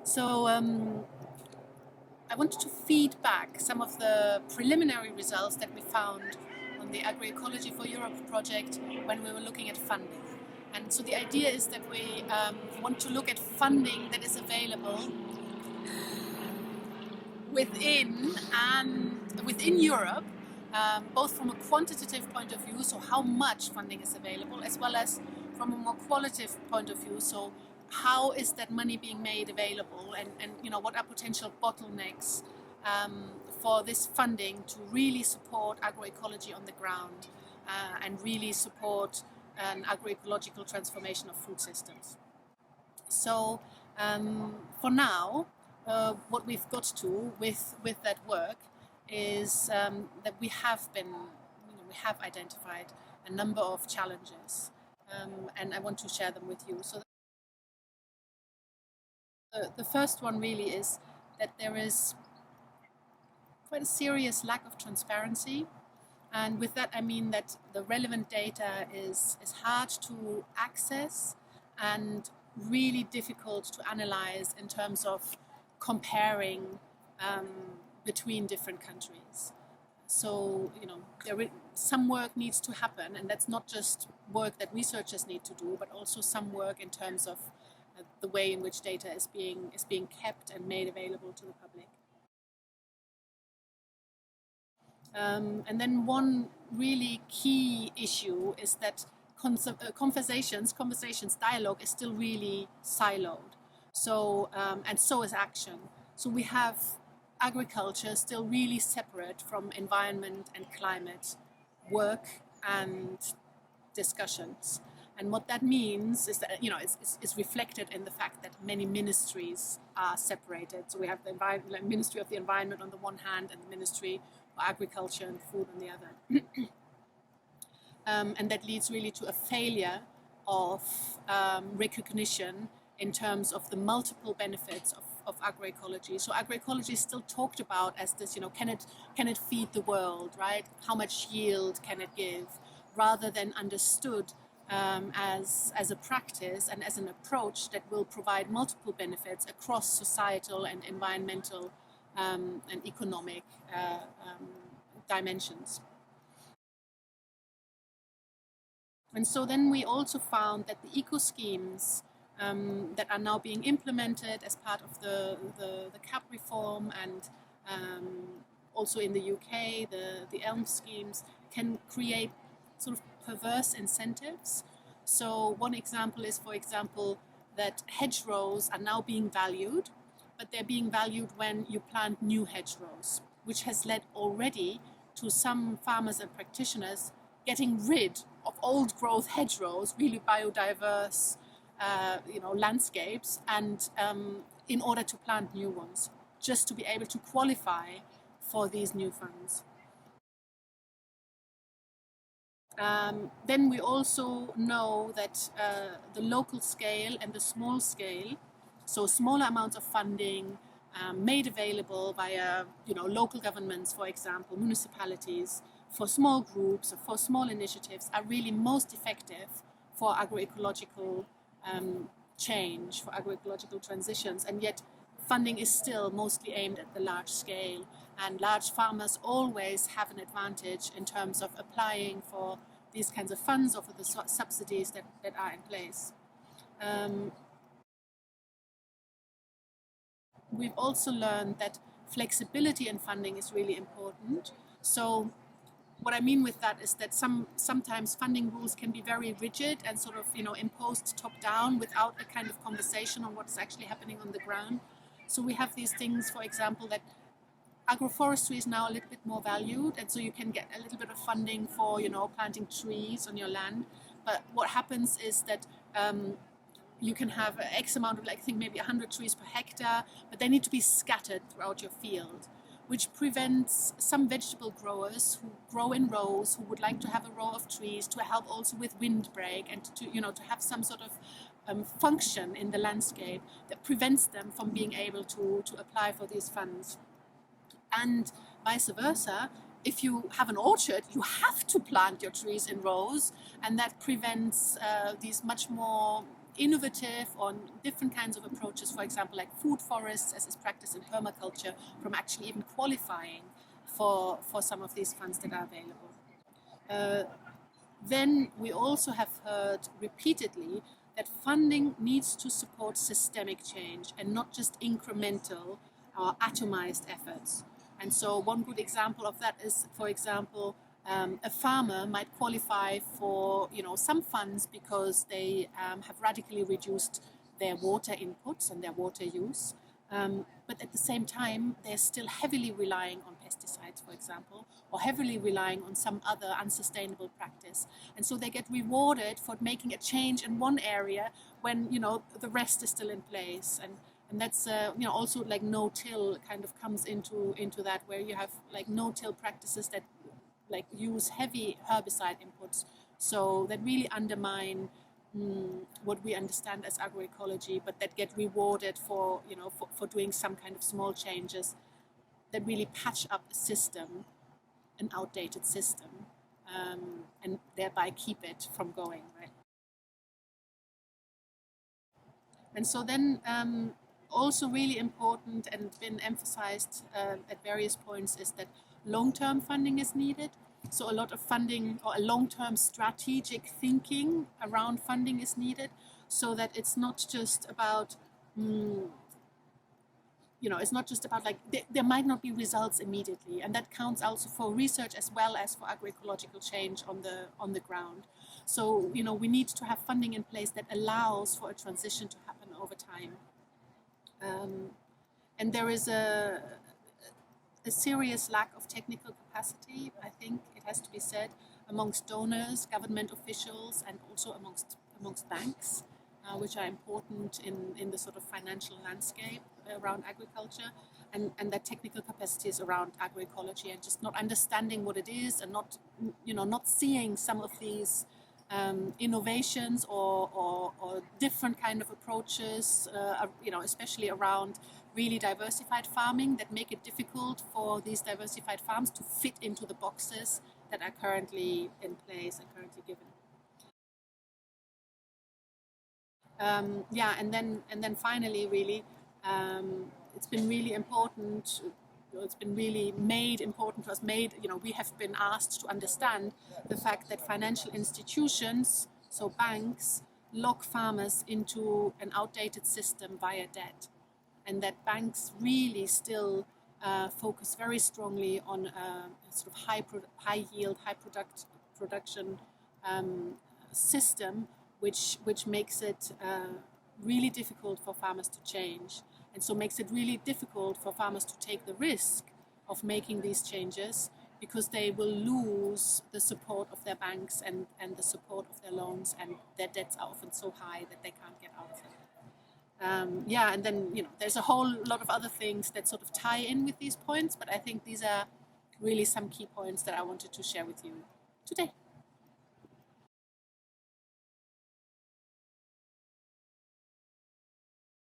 So I wanted to feed back some of the preliminary results that we found on the Agroecology for Europe project when we were looking at funding. And so the idea is that we want to look at funding that is available within Europe, both from a quantitative point of view, so how much funding is available, as well as from a more qualitative point of view, so how is that money being made available, and what are potential bottlenecks for this funding to really support agroecology on the ground and really support an agroecological transformation of food systems. So for now, what we've got to with that work is that we have identified a number of challenges, and I want to share them with you. So the first one really is that there is quite a serious lack of transparency. And with that, I mean that the relevant data is hard to access and really difficult to analyze in terms of comparing between different countries. So, some work needs to happen, and that's not just work that researchers need to do, but also some work in terms of the way in which data is being kept and made available to the public. And then one really key issue is that conversations, dialogue is still really siloed. So, and so is action. So we have agriculture still really separate from environment and climate work and discussions. And what that means is that, it's reflected in the fact that many ministries are separated. So we have the Ministry of the Environment on the one hand and the Ministry for Agriculture and Food on the other. And that leads really to a failure of recognition in terms of the multiple benefits of agroecology. So agroecology is still talked about as this, can it feed the world, right? How much yield can it give? Rather than understood as a practice and as an approach that will provide multiple benefits across societal and environmental and economic dimensions. And so then we also found that the eco schemes that are now being implemented as part of the CAP reform and also in the UK, the ELM schemes can create sort of perverse incentives. So one example is, for example, that hedgerows are now being valued, but they're being valued when you plant new hedgerows, which has led already to some farmers and practitioners getting rid of old growth hedgerows, really biodiverse landscapes, and in order to plant new ones, just to be able to qualify for these new funds. Then we also know that the local scale and the small scale, so smaller amounts of funding made available via local governments, for example, municipalities, for small groups or for small initiatives, are really most effective for agroecological change, for agroecological transitions. And yet funding is still mostly aimed at the large scale, and large farmers always have an advantage in terms of applying for these kinds of funds or for the subsidies that are in place. We've also learned that flexibility in funding is really important. So what I mean with that is that sometimes funding rules can be very rigid and sort of imposed top down without a kind of conversation on what's actually happening on the ground. So we have these things, for example, that agroforestry is now a little bit more valued, and so you can get a little bit of funding for planting trees on your land. But what happens is that you can have X amount of, I think maybe 100 trees per hectare, but they need to be scattered throughout your field, which prevents some vegetable growers who grow in rows, who would like to have a row of trees to help also with windbreak and to have some sort of function in the landscape that prevents them from being able to apply for these funds. And vice versa, if you have an orchard, you have to plant your trees in rows, and that prevents these much more innovative on different kinds of approaches, for example, like food forests, as is practiced in permaculture, from actually even qualifying for some of these funds that are available. Then we also have heard repeatedly that funding needs to support systemic change and not just incremental or atomized efforts. And so one good example of that is, for example, a farmer might qualify for some funds because they have radically reduced their water inputs and their water use. But at the same time, they're still heavily relying on pesticides, for example, or heavily relying on some other unsustainable practice. And so they get rewarded for making a change in one area when, the rest is still in place. And that's, also like no-till kind of comes into that, where you have like no-till practices that like use heavy herbicide inputs. So that really undermine what we understand as agroecology, but that get rewarded for doing some kind of small changes that really patch up a system, an outdated system, and thereby keep it from going, right? And so then also really important and been emphasized at various points is that long-term funding is needed. So a lot of funding or a long-term strategic thinking around funding is needed, so that it's not just about, it's not just about like, there might not be results immediately. And that counts also for research as well as for agroecological change on the ground. So, we need to have funding in place that allows for a transition to happen over time. And there is a serious lack of technical capacity, I think it has to be said, amongst donors, government officials, and also amongst banks, which are important in the sort of financial landscape around agriculture, and that technical capacities around agroecology, and just not understanding what it is, and not seeing some of these innovations or different kind of approaches, especially around really diversified farming, that make it difficult for these diversified farms to fit into the boxes that are currently in place and currently given. And then finally, really, it's been really important. It's been really made important to us. We have been asked to understand the fact that financial institutions, so banks, lock farmers into an outdated system via debt, and that banks really still focus very strongly on a sort of high yield, high production system, which makes it really difficult for farmers to change, and so makes it really difficult for farmers to take the risk of making these changes, because they will lose the support of their banks and the support of their loans, and their debts are often so high that they can't get out of it. And then there's a whole lot of other things that sort of tie in with these points, but I think these are really some key points that I wanted to share with you today.